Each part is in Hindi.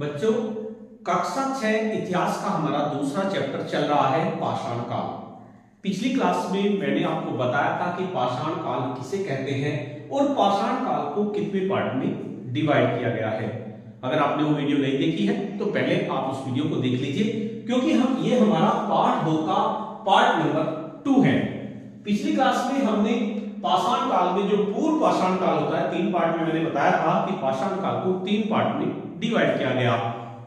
बच्चों, कक्षा 6 इतिहास का हमारा दूसरा चैप्टर चल रहा है पाषाण काल। पिछली क्लास में मैंने आपको बताया था कि पाषाण काल किसे कहते हैं और पाषाण काल को कितने पार्ट में डिवाइड किया गया है। अगर आपने वो वीडियो नहीं देखी है तो पहले आप उस वीडियो को देख लीजिए, क्योंकि ये हमारा पार्ट 2 का पार्ट नंबर 2 है। पिछली क्लास में हमने पाषाण काल में जो पूर्व पाषाण काल होता है, 3 पार्ट में मैंने बताया था कि पाषाण काल को 3 पार्ट में डिवाइड किया गया।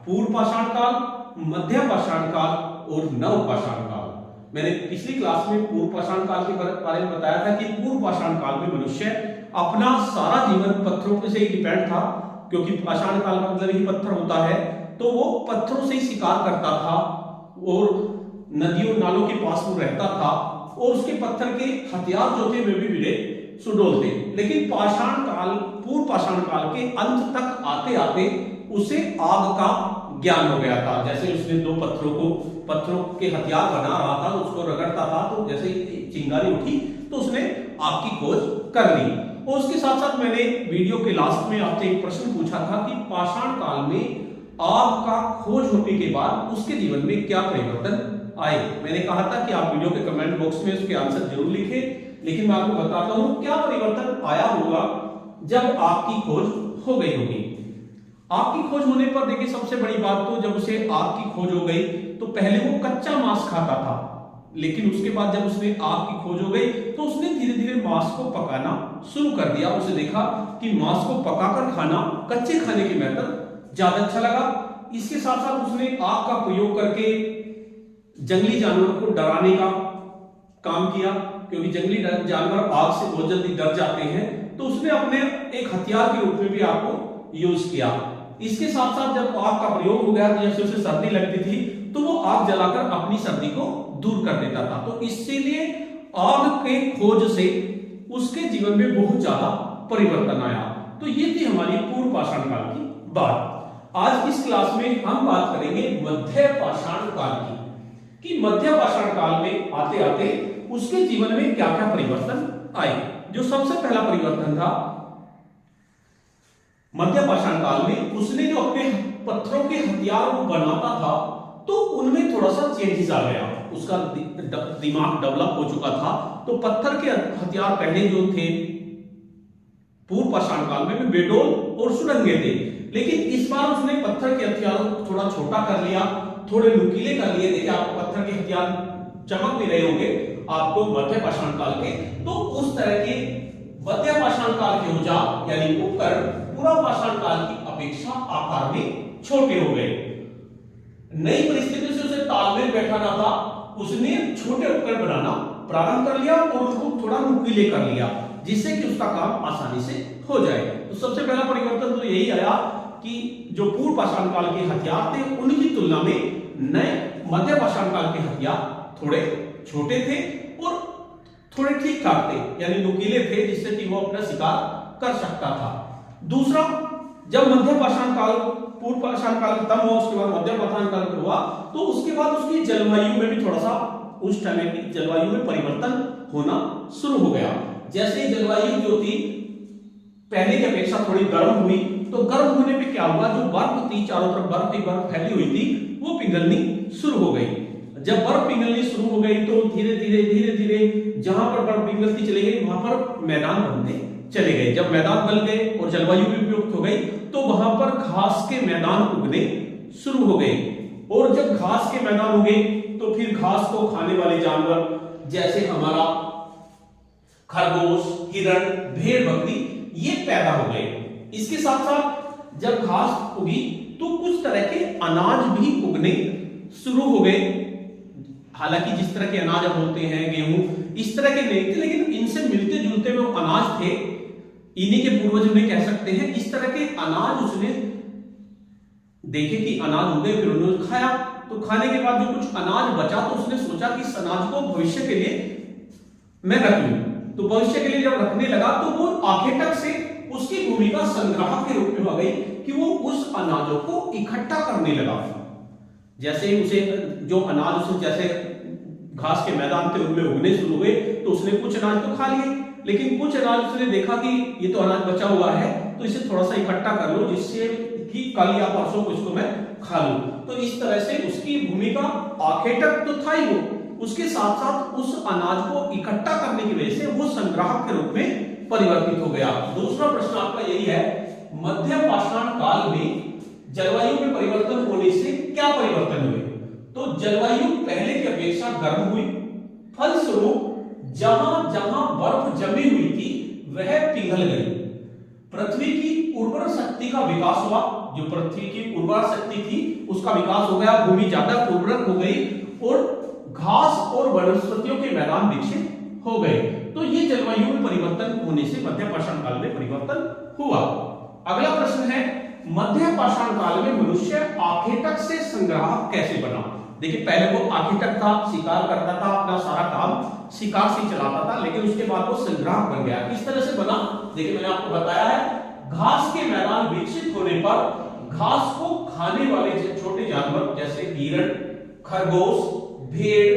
पूर्व पाषाण काल, मध्य पाषाण काल और नव पाषाण काल। मैंने पिछली क्लास में पूर्व पाषाण काल के बारे में बताया था कि पूर्व पाषाण काल में मनुष्य अपना सारा जीवन पत्थरों पे से ही डिपेंड था, क्योंकि पाषाण काल का मतलब ही पत्थर होता है। तो वो पत्थरों से ही शिकार करता था और नदियों नालों के पास वो रहता था और उसके पत्थर के हथियार जो थे वे भी बड़े सुडौल थे। लेकिन पाषाण काल, पूर्व पाषाण काल के अंत तक आते आते उसे आग का ज्ञान हो गया था। जैसे उसने 2 पत्थरों के हथियार बना रहा था, उसको रगड़ता था, तो जैसे चिंगारी उठी तो उसने आग की खोज कर ली। और उसके साथ साथ मैंने वीडियो के लास्ट में आपसे एक प्रश्न पूछा था कि पाषाण काल में आग का खोज होने के बाद उसके जीवन में क्या परिवर्तन आए। मैंने कहा था कि आप वीडियो के कमेंट बॉक्स में उसके आंसर जरूर लिखें, लेकिन मैं आपको बताता हूं क्या परिवर्तन आया होगा जब आग की खोज हो गई होगी। आग की खोज होने पर देखिए, सबसे बड़ी बात तो जब उसे आग की खोज हो गई तो पहले वो कच्चा मांस खाता था, लेकिन उसके बाद जब उसने आग की खोज हो गई तो उसने धीरे धीरे मांस को पकाना शुरू कर दिया। उसे देखा कि मांस को पकाकर खाना कच्चे खाने के मेथड ज्यादा अच्छा लगा। इसके साथ साथ उसने आग का प्रयोग करके जंगली जानवरों को डराने का काम किया, क्योंकि जंगली जानवर आग से बहुत जल्दी डर जाते हैं। तो उसने अपने एक हथियार के रूप में भी आग को यूज किया। इसके साथ साथ जब आग का प्रयोग हो गया, जैसे उसे सर्दी लगती थी तो वो आग जलाकर अपनी सर्दी को दूर कर देता था। तो इसीलिए आग के खोज से उसके जीवन में बहुत ज्यादा परिवर्तन आया। तो ये थी हमारी पूर्व पाषाण काल की बात। आज इस क्लास में हम बात करेंगे मध्य पाषाण काल की, कि मध्य पाषाण काल में आते आते उसके जीवन में क्या क्या परिवर्तन आए। जो सबसे पहला परिवर्तन था मध्य पाषाण काल में, उसने जो अपने पत्थरों के हथियार को बनाता था तो उनमें थोड़ा सा चेंजेस आ गया। उसका दिमाग डेवलप हो चुका था। तो पत्थर के हथियार पहले जो थे पूर्व पाषाण काल में बेडोल और सुरंगे थे, लेकिन इस बार उसने पत्थर के हथियारों को थोड़ा छोटा कर लिया, थोड़े नुकीले कर लिए। देखिए, आपको पत्थर के हथियार चमक भी रहे होंगे आपको मध्य पाषाण काल के। तो उस तरह के मध्य पाषाण काल के औजार यानी उपकरण पूर्व पाषाण काल की अपेक्षा आकार में छोटे हो गए। नई परिस्थिति से उसे तालमेल बैठाना था, उसने छोटे उपकरण बनाना प्रारंभ कर लिया और उसको थोड़ा नुकीले कर लिया, जिससे कि उसका काम आसानी से हो जाए। तो सबसे पहला परिवर्तन तो यही आया कि जो पूर्व पाषाण काल के हथियार थे उनकी तुलना में नए मध्य पाषाण काल के हथियार थोड़े छोटे थे और थोड़े ठीक ठाक थे, यानी नुकीले थे, जिससे कि वो अपना शिकार कर सकता था। दूसरा, जब मध्य पाषाण काल, पूर्व पाषाण काल खत्म हुआ, उसके बाद मध्य पाषाण काल हुआ, तो उसके बाद उसकी जलवायु में भी थोड़ा सा उस टाइम की जलवायु में परिवर्तन होना शुरू हो गया। जैसे जलवायु जो थी पहले की अपेक्षा थोड़ी गर्म हुई, तो गर्म होने पे क्या हुआ, जो बर्फ थी चारों तरफ बर्फ फैली हुई थी वो पिघलनी शुरू हो गई। जब बर्फ पिघलनी शुरू हो गई तो धीरे धीरे जहां पर बर्फ पिघलती चली गई वहां पर मैदान बनने चले गए। जब मैदान बन गए और जलवायु भी उपयुक्त हो गई तो वहां पर घास के मैदान उगने शुरू हो गए। और जब घास के मैदान उगे तो फिर घास को खाने वाले जानवर जैसे हमारा खरगोश, हिरण, भेड़, बकरी ये पैदा हो गए। इसके साथ साथ जब घास उगी तो कुछ तरह के अनाज भी उगने शुरू हो गए। हालांकि जिस तरह के अनाज अब होते हैं, गेहूं, इस तरह के नहीं थे, लेकिन इनसे मिलते जुलते हुए अनाज थे। इन्हीं के पूर्वज उन्हें कह सकते हैं। इस तरह के अनाज उसने देखे कि अनाज उगे, फिर उन्होंने खाया। तो खाने के बाद जो कुछ अनाज बचा तो उसने सोचा कि इस अनाज को भविष्य के लिए मैं रख लूं। तो भविष्य के लिए जब रखने लगा तो वो आखेटक से उसकी भूमिका संग्राहक के रूप में हो गई कि वो उस अनाजों को इकट्ठा करने लगा। जैसे ही उसे जो अनाज उसे जैसे घास के मैदान थे उनमें उगने शुरू हुए तो उसने कुछ अनाज तो खा लिए, लेकिन कुछ अनाज उसने देखा कि ये तो अनाज बचा हुआ है, तो इसे थोड़ा सा इकट्ठा कर लो जिससे कि कल या परसों को इसको मैं खा लूं। तो इस तरह से उसकी भूमिका आखेटक तो था ही वो, उसके साथ साथ उस अनाज को इकट्ठा करने की वजह से वो संग्राहक के रूप में परिवर्तित हो गया। दूसरा प्रश्न आपका यही है, मध्य पाषाण काल में जलवायु में परिवर्तन होने से क्या परिवर्तन हुए? तो जलवायु पहले की अपेक्षा गर्म हुई, फलस्वरूप जहां जहां बर्फ जमी हुई थी वह पिघल गई, पृथ्वी की उर्वर शक्ति का विकास हुआ, जो पृथ्वी की उर्वर शक्ति थी उसका विकास हो गया, भूमि ज्यादा उर्वरक हो गई और घास और वनस्पतियों के मैदान विकसित हो गए। तो ये जलवायु में परिवर्तन होने से मध्य पाषाण काल में परिवर्तन हुआ। अगला प्रश्न है, मध्य पाषाण काल में मनुष्य आखेटक से संग्राहक कैसे बना? देखिए पहले वो आखेटक था, शिकार करता था, अपना सारा काम शिकार से चलाता था, लेकिन उसके बाद वो संग्राहक बन गया। किस तरह से बना? देखिए मैंने आपको बताया है, घास के मैदान विकसित होने पर घास को खाने वाले छोटे जानवर जैसे हिरण, खरगोश, भेड़,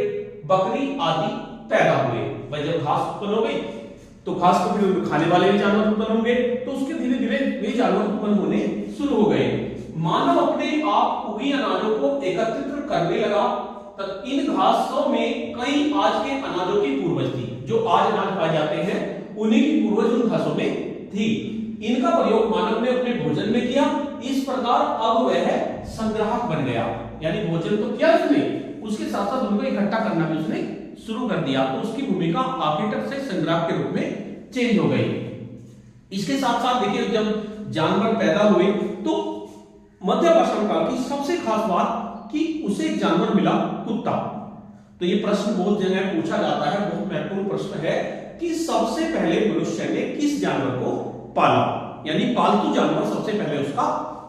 बकरी आदि पैदा हुए। भाई जब घास उत्पन्न हो गई तो घास को फिर खाने वाले भी जानवर उत्पन्न होंगे, तो उसके धीरे धीरे वे जानवर उत्पन्न होने शुरू हो गए। मानव अपने आप उगी अनाजों को एकत्रित करने लगा, तब इन घासों में कई आज के अनाजों की पूर्वज थी। जो आज अनाज पाए जाते हैं उन्हीं की पूर्वज उन घासों में थी। इनका प्रयोग मानव ने अपने भोजन में किया, इस प्रकार अब वह संग्राहक बन गया। यानी भोजन तो किया उसने, उसके साथ साथ उनको इकट्ठा करना भी उसने शुरू कर दिया, तो उसकी भूमिका आखेटक से संग्राहक के रूप में चेंज हो गई। इसके साथ साथ देखिए जब जानवर पैदा हुए तो मध्य पाषाण काल की सबसे खास बात कि उसे एक जानवर मिला, कुत्ता। तो ये प्रश्न बहुत जगह पूछा जाता है, बहुत महत्वपूर्ण प्रश्न है कि सबसे पहले मनुष्य ने किस जानवर को पाला, यानी पालतू जानवर सबसे पहले उसका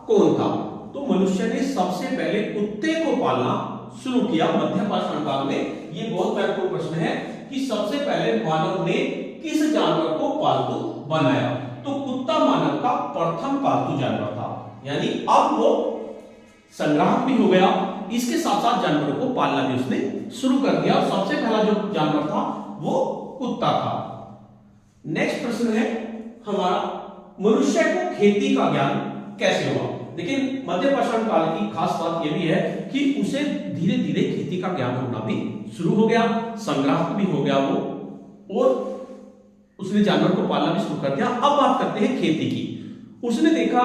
कौन था? तो मनुष्य ने सबसे पहले कुत्ते को पालना शुरू किया मध्य पाषाण काल में। ये बहुत महत्वपूर्ण प्रश्न है कि सबसे पहले मानव ने किस जानवर को पालतू बनाया? तो कुत्ता मानव का प्रथम पालतू जानवर था, यानी अब वो संग्राहक भी हो गया, इसके साथ साथ जानवरों को पालना भी उसने शुरू कर दिया। सबसे पहला जो जानवर था वो कुत्ता था। नेक्स्ट प्रश्न है हमारा, मनुष्य को खेती का ज्ञान कैसे हुआ? देखिए मध्य पाषाण काल की खास बात यह भी है कि उसे धीरे धीरे खेती का ज्ञान होना भी शुरू हो गया, संग्राहक भी हो गया वो, और उसने जानवर को पालना भी शुरू कर दिया। अब बात करते हैं खेती की। उसने देखा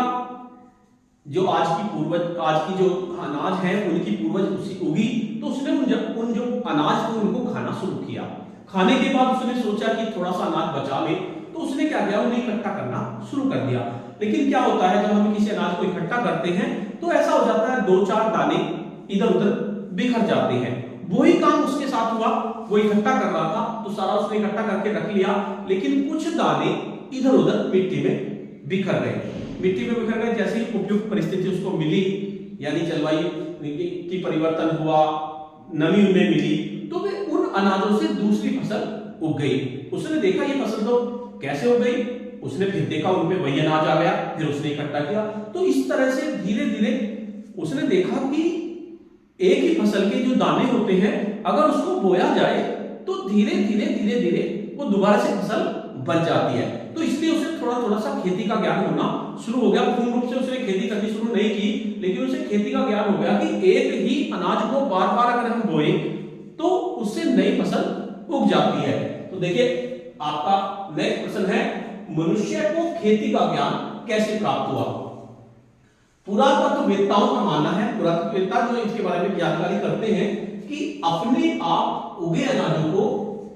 जो आज की जो अनाज है उनकी पूर्वज उसी उगी, तो उसने उन जो अनाज को उनको खाना शुरू किया। खाने के बाद उसने सोचा कि थोड़ा सा अनाज बचा ले, तो उसने क्या किया, उन्हें इकट्ठा करना शुरू कर दिया। लेकिन क्या होता है जब हम किसी अनाज को इकट्ठा करते हैं तो ऐसा हो जाता है 2-4 दाने इधर उधर बिखर जाते हैं। वही काम उसके साथ हुआ, वो इकट्ठा कर रहा था तो सारा उसने इकट्ठा करके रख लिया, लेकिन कुछ दाने इधर उधर मिट्टी में बिखर गए। मिट्टी में बिखर गए, जैसे ही उपयुक्त परिस्थिति उसको मिली, यानी जलवायु की परिवर्तन हुआ, नमी उन्हें मिली, तो वे उन अनाजों से दूसरी फसल उग गई। उसने देखा ये फसल तो कैसे हो गई, उसने फिर देखा उनपे वही अनाज आ गया, फिर उसने इकट्ठा किया। तो इस तरह से धीरे धीरे उसने देखा कि एक ही फसल के जो दाने होते हैं अगर उसको बोया जाए तो धीरे धीरे वो दोबारा से फसल बन जाती है। तो इसलिए उसे थोड़ा सा खेती का ज्ञान होना शुरू हो गया। पूर्ण रूप से उसने खेती करनी शुरू नहीं की, लेकिन उसे खेती का ज्ञान हो गया कि एक ही अनाज को बार बार अगर हम बोए तो उससे नई फसल उग जाती है। तो देखिए आपका नेक्स्ट प्रश्न है, मनुष्य को खेती का ज्ञान कैसे प्राप्त हुआ? पुरातत्ववेत्ताओं का मानना है, पुरातत्ववेत्ता जो इसके बारे में जानकारी करते हैं कि अपने आप उगे अनाजों को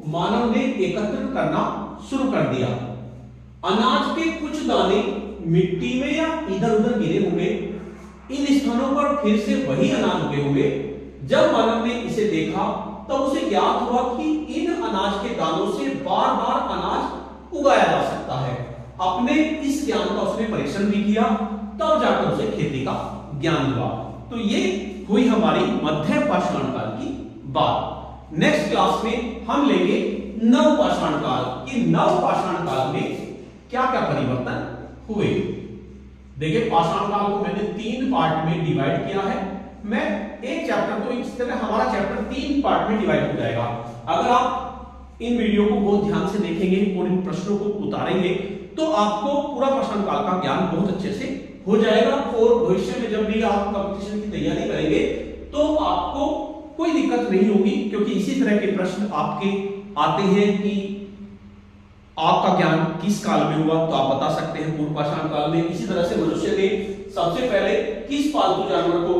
मानव ने एकत्रित करना शुरू कर दिया। अनाज के कुछ दाने मिट्टी में या इधर उधर गिरे होंगे, इन स्थानों पर फिर से वही अनाज उगे होंगे। जब मानव ने इसे देखा तब उसे ज्ञात हुआ कि इन अनाज के दानों से बार बार अनाज उगाया जा सकता है। अपने इस ज्ञान का उसने परीक्षण भी किया, तब जाकर उसे खेती का ज्ञान हुआ। तो ये हुई हमारी मध्य पाषाण काल की बात। नेक्स्ट क्लास में हम लेंगे नव पाषाण काल कि नव पाषाण काल में क्या क्या परिवर्तन हुए। देखिए पाषाण काल को मैंने 3 पार्ट में डिवाइड किया है। मैं एक चैप्टर को इस तरह, हमारा चैप्टर 3 पार्ट में डिवाइड हो जाएगा। अगर आप इन वीडियो को बहुत ध्यान से देखेंगे और इन प्रश्नों को उतारेंगे तो आपको पूरा पाषाण काल का ज्ञान बहुत अच्छे से हो जाएगा और भविष्य में जब भी आप कंपटीशन की तैयारी करेंगे तो आपको कोई दिक्कत नहीं होगी, क्योंकि इसी तरह के प्रश्न आपके आते हैं कि आपका ज्ञान किस काल में हुआ, तो आप बता सकते हैं पूर्व पाषाण काल में। इसी तरह से मनुष्य ने सबसे पहले किस पालतू जानवर को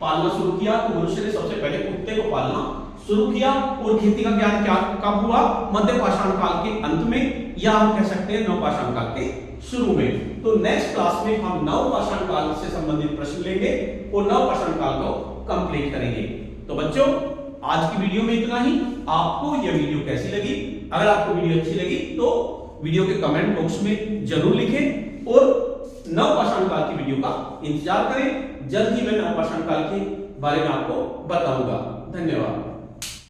पालना शुरू किया, तो मनुष्य ने सबसे पहले कुत्ते को पालना शुरू किया। और खेती का ज्ञान क्या कब हुआ, मध्य पाषाण काल के अंत में, या हम कह सकते हैं नव पाषाण काल के शुरू में। तो नेक्स्ट क्लास में हम नव पाषाण काल से संबंधित प्रश्न लेंगे और नव पाषाण काल को कंप्लीट करेंगे। तो बच्चों आज की वीडियो में इतना ही। आपको यह वीडियो कैसी लगी? अगर आपको वीडियो अच्छी लगी तो वीडियो के कमेंट बॉक्स में जरूर लिखें और नव पाषाण काल की वीडियो का इंतजार करें। जल्द ही मैं नव पाषाण काल के बारे में आपको बताऊंगा। धन्यवाद।